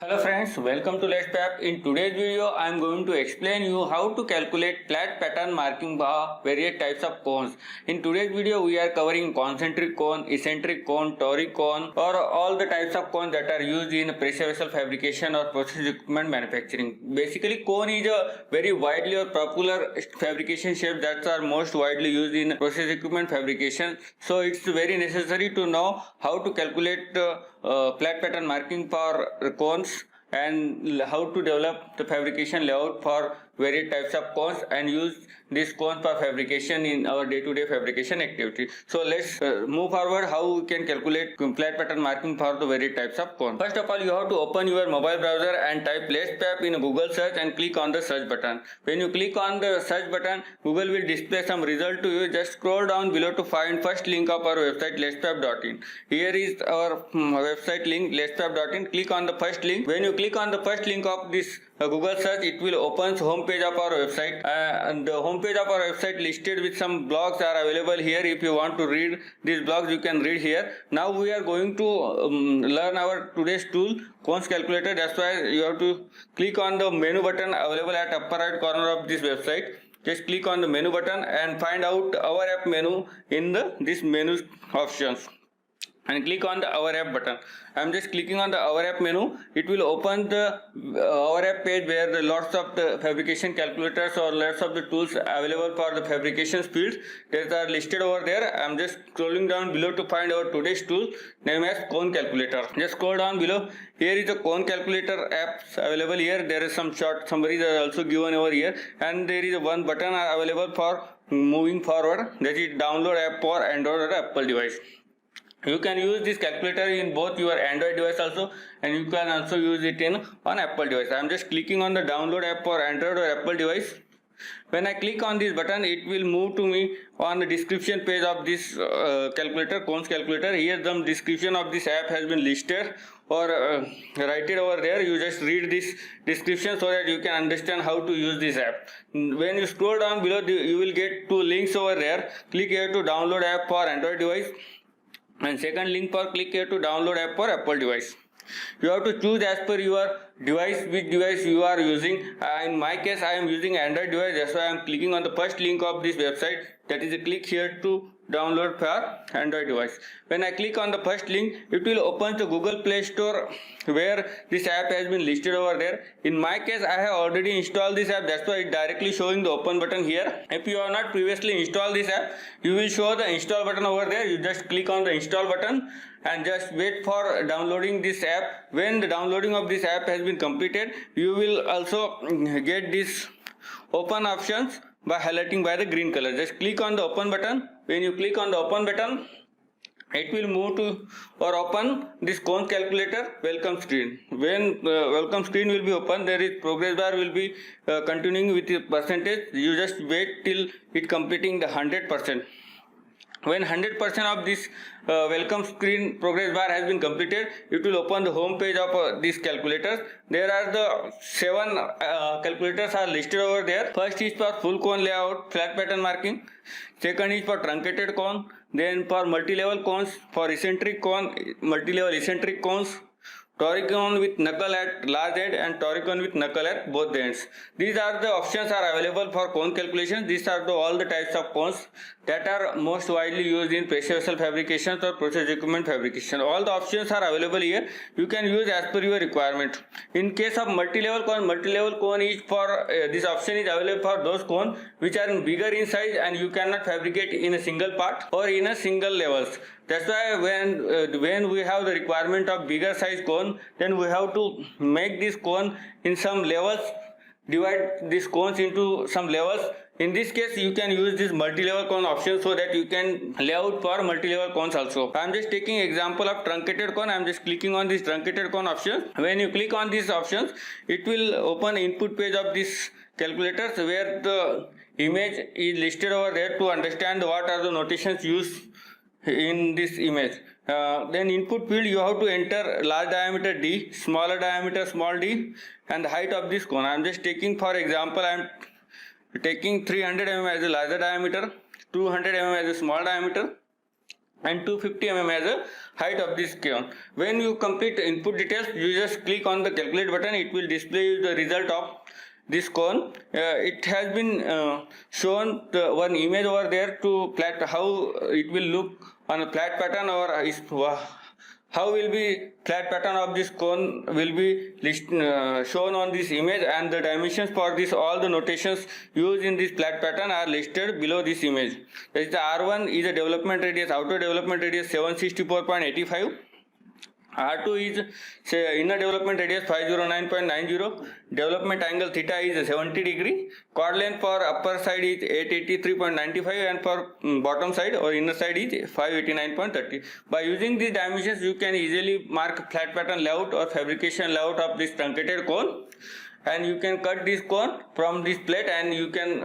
Hello friends, welcome to Let's Pap. In today's video, I am going to explain you how to calculate flat pattern marking by various types of cones. In today's video, we are covering concentric cone, eccentric cone, toric cone, or all the types of cones that are used in pressure vessel fabrication or process equipment manufacturing. Basically, cone is a very widely or popular fabrication shape that are most widely used in process equipment fabrication. So it's very necessary to know how to calculate flat pattern marking for cones and how to develop the fabrication layout for various types of cones and use these cones for fabrication in our day-to-day fabrication activity. So let's move forward how we can calculate flat pattern marking for the various types of cones. First of all, you have to open your mobile browser and type Let's Pap in Google search and click on the search button. When you click on the search button, Google will display some result to you. Just scroll down below to find first link of our website letspap.in. Here is our website link letspap.in. Click on the first link. When you click on the first link of this Google search, it will open home page of our website, and the home page of our website listed with some blogs are available here. If you want to read these blogs, you can read here. Now we are going to learn our today's tool, cones calculator. That's why you have to click on the menu button available at upper right corner of this website. Just click on the menu button and find out our app menu in this menu options and click on the our app button. I am just clicking on the our app menu. It will open the our app page where the lots of the fabrication calculators or lots of the tools available for the fabrication fields that are listed over there. I am just scrolling down below to find our today's tool named as cone calculator. Just scroll down below. Here is the cone calculator apps available here. There is some short summaries are also given over here, and there is one button available for moving forward, that is download app for Android or Apple device. You can use this calculator in both your Android device also, and you can also use it on Apple device. I am just clicking on the download app for Android or Apple device. When I click on this button, it will move to me on the description page of this calculator, cones calculator. Here the description of this app has been listed or write it over there. You just read this description so that you can understand how to use this app. When you scroll down below, you will get two links over there. Click here to download app for Android device, and second link for click here to download app for Apple device. You have to choose as per your device which device you are using. In my case, I am using Android device. That's why I am clicking on the first link of this website, that is a click here to download for Android device. When I click on the first link, it will open the Google Play Store where this app has been listed over there. In my case, I have already installed this app. That's why it directly showing the open button here. If you have not previously installed this app, you will show the install button over there. You just click on the install button and just wait for downloading this app. When the downloading of this app has been completed, you will also get this open options by highlighting by the green color. Just click on the open button. When you click on the open button, it will move to or open this cone calculator welcome screen. When welcome screen will be open, there is progress bar will be continuing with the percentage. You just wait till it completing the 100%. When 100% of this welcome screen progress bar has been completed, it will open the home page of these calculators. There are the 7 calculators are listed over there. First is for full cone layout, flat pattern marking. Second is for truncated cone. Then for multi-level cones, for eccentric cone, multi-level eccentric cones, toric cone with knuckle at large end and toric cone with knuckle at both the ends. These are the options are available for cone calculation. These are all the types of cones that are most widely used in pressure vessel fabrication or process equipment fabrication. All the options are available here. You can use as per your requirement. In case of multi-level cone is for this option is available for those cones which are bigger in size and you cannot fabricate in a single part or in a single levels. That's why when we have the requirement of bigger size cone, then we have to make this cone in some levels, divide these cones into some levels. In this case, you can use this multi-level cone option so that you can lay out for multi-level cones also. I am just taking example of truncated cone. I am just clicking on this truncated cone option. When you click on these options, it will open input page of this calculators where the image is listed over there to understand what are the notations used in this image. Then input field, you have to enter large diameter D, smaller diameter small d, and the height of this cone. I am just taking for example, I am taking 300 mm as a larger diameter, 200 mm as a small diameter, and 250 mm as a height of this cone. When you complete input details, you just click on the calculate button. It will display you the result of this cone. It has been shown one image over there to plot how it will look on a flat pattern, or how will be flat pattern of this cone will be shown on this image, and the dimensions for this, all the notations used in this flat pattern are listed below this image. That is, the R1 is a development radius, outer development radius 764.85. R2 is inner development radius 509.90. Development angle theta is 70 degree. Chord length for upper side is 883.95 and for bottom side or inner side is 589.30. By using these dimensions, you can easily mark flat pattern layout or fabrication layout of this truncated cone. And you can cut this cone from this plate, and you can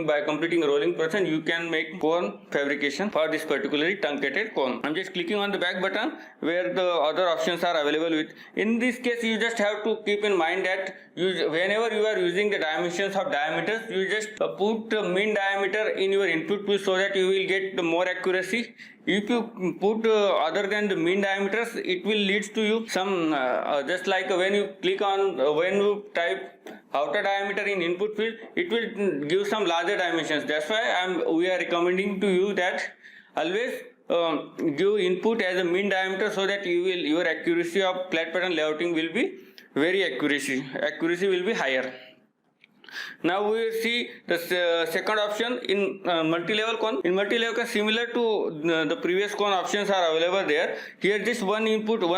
by completing rolling process, you can make cone fabrication for this particularly truncated cone. I'm just clicking on the back button where the other options are available with. In this case, you just have to keep in mind that whenever you are using the dimensions of diameters, you just put the mean diameter in your input tool so that you will get more accuracy. If you put other than the mean diameters, it will lead to you some just like when you click on when you type outer diameter in input field, it will give some larger dimensions. That's why we are recommending to you that always give input as a mean diameter so that your accuracy of flat pattern layouting will be very accuracy will be higher. Now we will see the second option in multi-level cone. In multi-level cone, similar to the previous cone options are available there. Here just one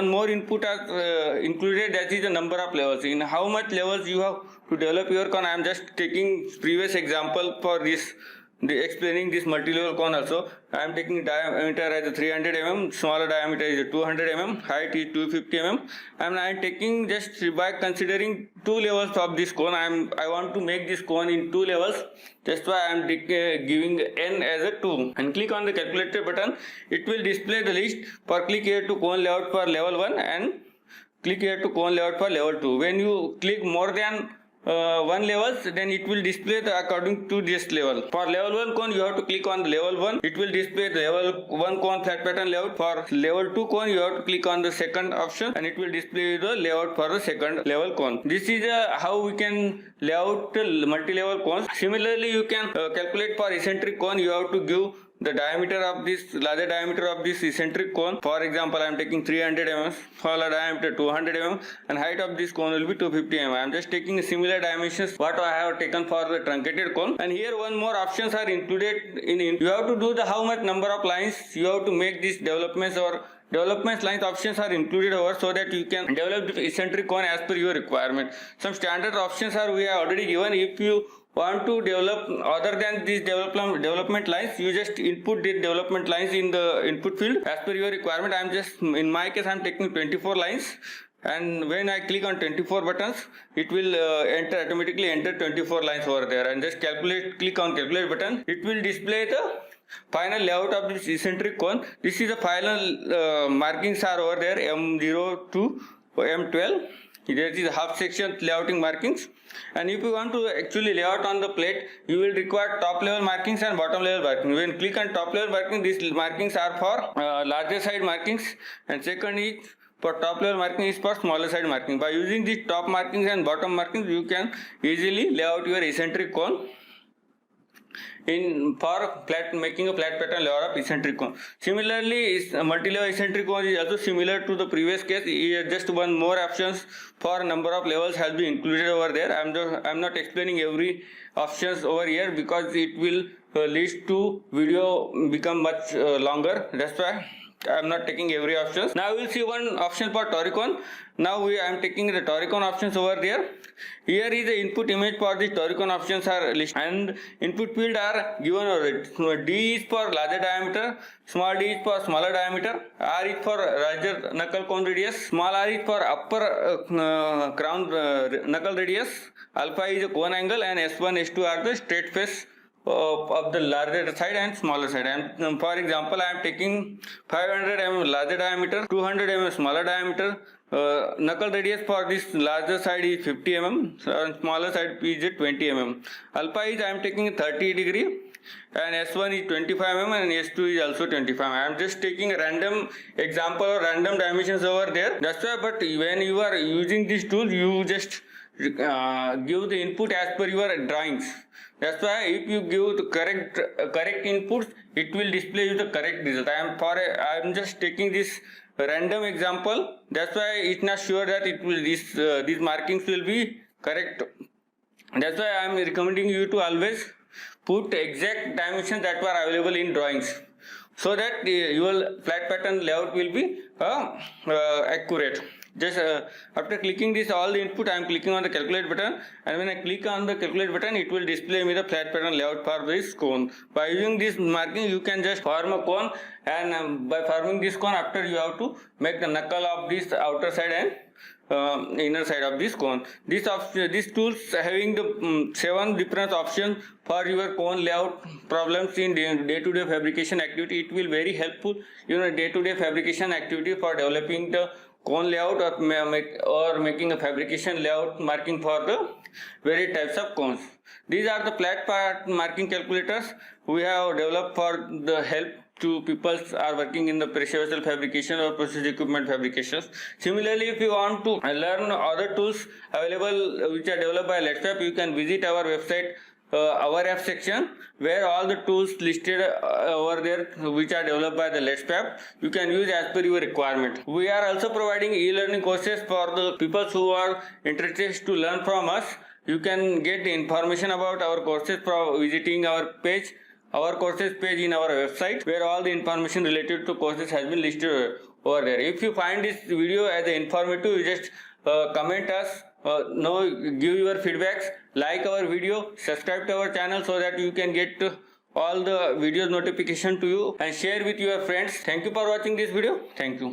more input are included, that is the number of levels. In how much levels you have to develop your cone, I am just taking previous example for this. Explaining this multi-level cone also. I am taking diameter as 300 mm, smaller diameter is 200 mm, height is 250 mm, and I am taking just by considering two levels of this cone. I want to make this cone in two levels. That's why I am giving n as a 2, and click on the calculator button. It will display the list for click here to cone layout for level 1 and click here to cone layout for level 2. When you click more than one levels, then it will display according to this level. For level 1 cone, you have to click on the level 1. It will display the level 1 cone flat pattern layout. For level 2 cone, you have to click on the second option, and it will display the layout for the second level cone. This is how we can layout multi-level cones. Similarly, you can calculate for eccentric cone. You have to give the diameter of this, larger diameter of this eccentric cone. For example, I am taking 300 mm, smaller diameter 200 mm, and height of this cone will be 250 mm. I am just taking similar dimensions what I have taken for the truncated cone. And here one more options are included in. You have to do the how much number of lines you have to make these developments, or development lines options are included over so that you can develop the eccentric cone as per your requirement. Some standard options are we have already given. If you want to develop other than these development lines, you just input the development lines in the input field as per your requirement. In my case, I am taking 24 lines, and when I click on 24 buttons, it will automatically enter 24 lines over there, and just click on calculate button. It will display the final layout of this eccentric cone. This is the final markings are over there, M0 to M12. There is half section layouting markings, and if you want to actually layout on the plate, you will require top level markings and bottom level markings. When you click on top level markings, these markings are for larger side markings, and second is for top level marking is for smaller side marking. By using these top markings and bottom markings, you can easily lay out your eccentric cone for making a flat pattern layout of eccentric cone. Similarly, multi-level eccentric cone is also similar to the previous case. Here just one more options for number of levels has been included over there. I'm not explaining every options over here because it will lead to video become much longer. That's why I am not taking every options. Now we will see one option for Toricone. Now I am taking the Toricone options over there. Here is the input image for the Toricone options are listed, and input field are given over it. D is for larger diameter, small d is for smaller diameter, R is for larger knuckle cone radius, small r is for upper crown knuckle radius, alpha is a cone angle, and S1, S2 are the straight face of the larger side and smaller side. And for example, I am taking 500 mm larger diameter, 200 mm smaller diameter. Knuckle radius for this larger side is 50 mm, and smaller side is 20 mm. Alpha is I am taking 30 degree, and S1 is 25 mm and S2 is also 25 mm. I am just taking a random example or random dimensions over there. That's why, but when you are using this tool, you just give the input as per your drawings. That's why if you give the correct inputs, it will display you the correct result. I am just taking this random example. That's why it's not sure that it will these markings will be correct. That's why I am recommending you to always put exact dimensions that were available in drawings, so that your flat pattern layout will be accurate. Just after clicking this all the input, I am clicking on the calculate button, and when I click on the calculate button, it will display me the flat pattern layout for this cone. By using this marking, you can just form a cone, and by forming this cone, after you have to make the knuckle of this outer side and inner side of this cone. These tools having the 7 different options for your cone layout problems in day-to-day fabrication activity. It will very helpful day-to-day fabrication activity for developing the cone layout or making a fabrication layout marking for the various types of cones. These are the flat part marking calculators we have developed for the help to people are working in the pressure vessel fabrication or process equipment fabrications. Similarly, if you want to learn other tools available which are developed by Let's Fab, you can visit our website, our app section, where all the tools listed over there which are developed by the Let's Fab, you can use as per your requirement. We are also providing e-learning courses for the people who are interested to learn from us. You can get the information about our courses from visiting our page, our courses page in our website, where all the information related to courses has been listed over there. If you find this video as informative, you just comment us, give your feedbacks, like our video, subscribe to our channel so that you can get all the videos notification to you, and share with your friends. Thank you for watching this video. Thank you.